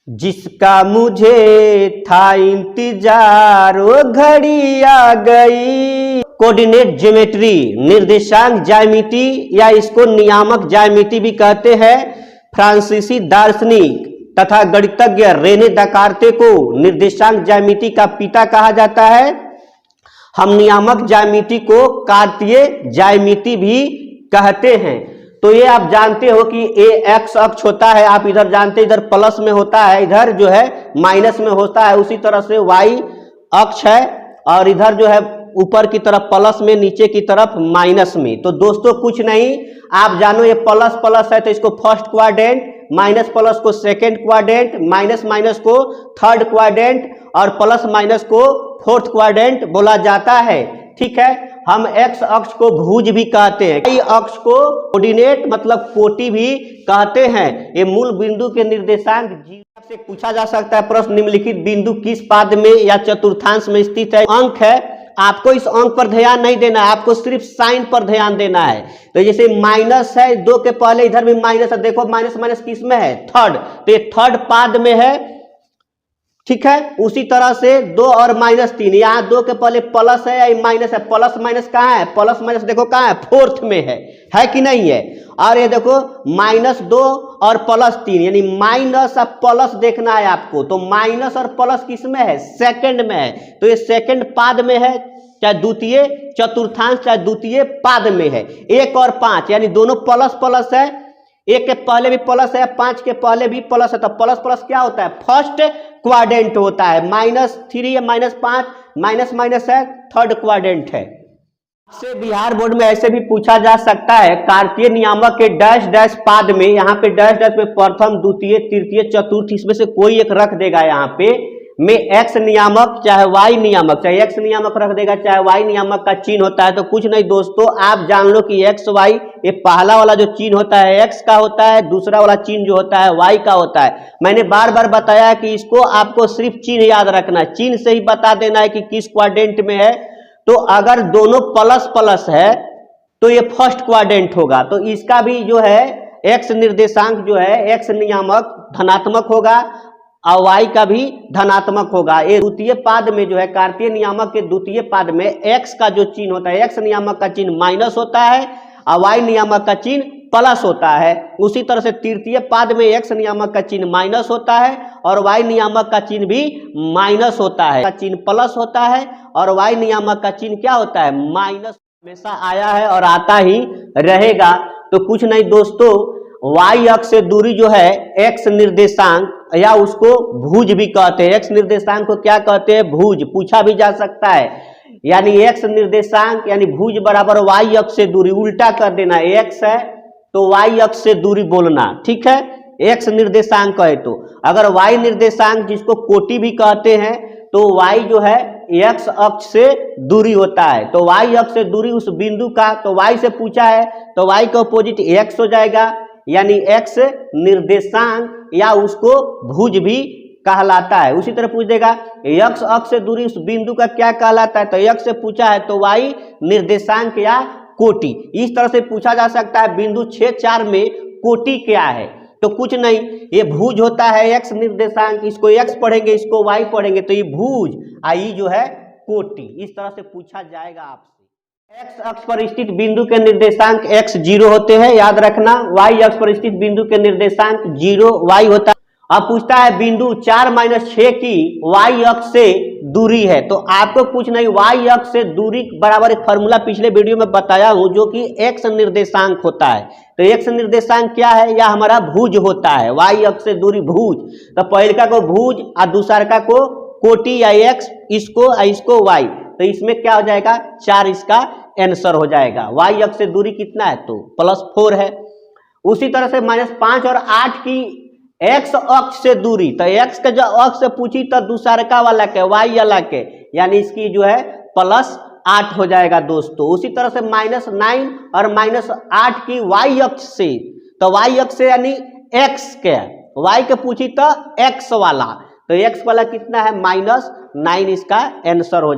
जिसका मुझे था इंतजार वो घड़ी आ गई। कोऑर्डिनेट ज्योमेट्री, निर्देशांक ज्यामिति या इसको नियामक ज्यामिति भी कहते हैं। फ्रांसीसी दार्शनिक तथा गणितज्ञ रेने दकार्ते को निर्देशांक ज्यामिति का पिता कहा जाता है। हम नियामक ज्यामिति को कार्तीय ज्यामिति भी कहते हैं। तो ये आप जानते हो कि ए एक्स अक्ष होता है, आप इधर जानते हैं, इधर प्लस में होता है, इधर जो है माइनस में होता है। उसी तरह से वाई अक्ष है और इधर जो है ऊपर की तरफ प्लस में, नीचे की तरफ माइनस में। तो दोस्तों कुछ नहीं, आप जानो ये प्लस प्लस है तो इसको फर्स्ट क्वाड्रेंट, माइनस प्लस को सेकेंड क्वाड्रेंट, माइनस माइनस को थर्ड क्वाड्रेंट और प्लस माइनस को फोर्थ क्वाड्रेंट बोला जाता है। ठीक है, हम एक्स अक्ष को भुज भी कहते हैं, वाई अक्ष को कोऑर्डिनेट मतलब कोटि भी कहते हैं। ये मूल बिंदु के निर्देशांक से पूछा जा सकता है प्रश्न, निम्नलिखित बिंदु किस पाद में या चतुर्थांश में स्थित है। अंक है, आपको इस अंक पर ध्यान नहीं देना है, आपको सिर्फ साइन पर ध्यान देना है। तो जैसे माइनस है, 2 के पहले इधर भी माइनस है, देखो माइनस माइनस किस में है, थर्ड, तो ये थर्ड पाद में है। ठीक है, उसी तरह से 2 और -3, यहाँ 2 के पहले प्लस है या माइनस है, प्लस माइनस कहाँ है, प्लस माइनस देखो कहाँ है, फोर्थ में है कि नहीं है। और ये देखो -2 और +3 यानी माइनस और प्लस देखना है आपको। तो माइनस और प्लस किस में है, सेकंड में है। तो ये सेकंड पाद में है, चाहे द्वितीय चतुर्थांश चाहे द्वितीय पाद में है। 1 और 5 यानी दोनों प्लस प्लस है, 1 के पहले भी प्लस है, 5 के पहले भी प्लस है। तो प्लस प्लस क्या होता है, फर्स्ट क्वाड्रेंट होता है। -3 या -5 माइनस माइनस है, थर्ड क्वाड्रेंट है। से बिहार बोर्ड में ऐसे भी पूछा जा सकता है, कार्तीय नियामक के डैश डैश पाद में, यहाँ पे डैश डैश में प्रथम द्वितीय तृतीय चतुर्थ, इसमें से कोई एक रख देगा। यहाँ पे में एक्स नियामक चाहे वाई नियामक, चाहे एक्स नियामक रख देगा चाहे वाई नियामक का चिन्ह होता है। तो कुछ नहीं दोस्तों, आप जान लो कि एक्स वाई, ये पहला वाला जो चिन्ह होता है एक्स का होता है, दूसरा वाला चिन्ह जो होता है वाई का होता है। मैंने बार बार बताया कि इसको आपको सिर्फ चिन्ह याद रखना है, चिन्ह से ही बता देना है कि किस क्वाड्रेंट में है। तो अगर दोनों प्लस प्लस है तो ये फर्स्ट क्वाड्रेंट होगा। तो इसका भी जो है एक्स निर्देशांक जो है, एक्स नियामक धनात्मक होगा और वाई का भी धनात्मक होगा। ये द्वितीय पाद में जो है, कार्तीय नियामक के द्वितीय पाद में एक्स का जो चिन्ह होता है, एक्स नियामक का चिन्ह माइनस होता है और वाई नियामक का चिन्ह प्लस होता है। उसी तरह से तृतीय पाद में एक्स नियामक का चिन्ह माइनस होता है और वाई नियामक का चिन्ह भी माइनस होता है, का चिन्ह प्लस होता है और वाई नियामक का चिन्ह क्या होता है, माइनस। हमेशा आया है और आता ही रहेगा। तो कुछ नहीं दोस्तों, वाई अक्ष से दूरी जो है एक्स निर्देशांक या उसको भुज भी कहते हैं। एक्स निर्देशांक को क्या कहते हैं, भुज, पूछा भी जा सकता है। यानी एक्स निर्देशांक यानी भुज बराबर वाई अक्ष से दूरी, उल्टा कर देना, एक्स है तो वाई अक्ष से दूरी बोलना। ठीक है, एक्स निर्देशांक है तो अगर वाई निर्देशांक जिसको कोटि भी कहते हैं, तो वाई जो है एक्स अक्ष से दूरी होता है। तो वाई अक्ष से दूरी उस बिंदु का, तो वाई से पूछा है तो वाई का अपोजिट एक्स हो जाएगा, यानी एक्स निर्देशांक या उसको भुज भी कहलाता है। उसी तरह पूछ देगा एक्स अक्ष से दूरी उस बिंदु का क्या कहलाता है, तो एक्स से पूछा है तो वाई निर्देशांक या कोटि। इस तरह से पूछा जा सकता है बिंदु 6-4 में कोटि क्या है। तो कुछ नहीं, ये भुज होता है एक्स निर्देशांक, इसको एक्स पढ़ेंगे इसको वाई पढ़ेंगे, तो ये भुज आई जो है कोटि। इस तरह से पूछा जाएगा आपसे। एक्स अक्ष पर स्थित बिंदु के निर्देशांक x 0 होते हैं, याद रखना। y अक्ष पर स्थित बिंदु के निर्देशांक 0 y होता है। अब पूछता है बिंदु 4-6 की y अक्ष से दूरी है। तो आपको कुछ नहीं, y अक्ष से दूरी बराबर एक फॉर्मूला पिछले वीडियो में बताया हूं, जो कि x निर्देशांक होता है। तो x निर्देशांक क्या है, या हमारा भुज होता है, y अक्ष से दूरी भुज। तो पहलका को भुज और दूसरका को कोटि या x, इसको y। तो इसमें क्या हो जाएगा, 4 इसका आंसर हो जाएगा। y अक्ष से दूरी कितना है, तो +4 है। उसी तरह से -5 और 8 की x अक्ष से दूरी, तो x का जो अक्ष से पूछी तो दूसरका वाला के y वाला के, यानी इसकी जो है +8 हो जाएगा दोस्तों। उसी तरह से -9 और -8 की y अक्ष से, तो y अक्ष से यानी x के, y के पूछी तो x वाला, तो x वाला कितना है, -9 इसका आंसर हो जाएगा।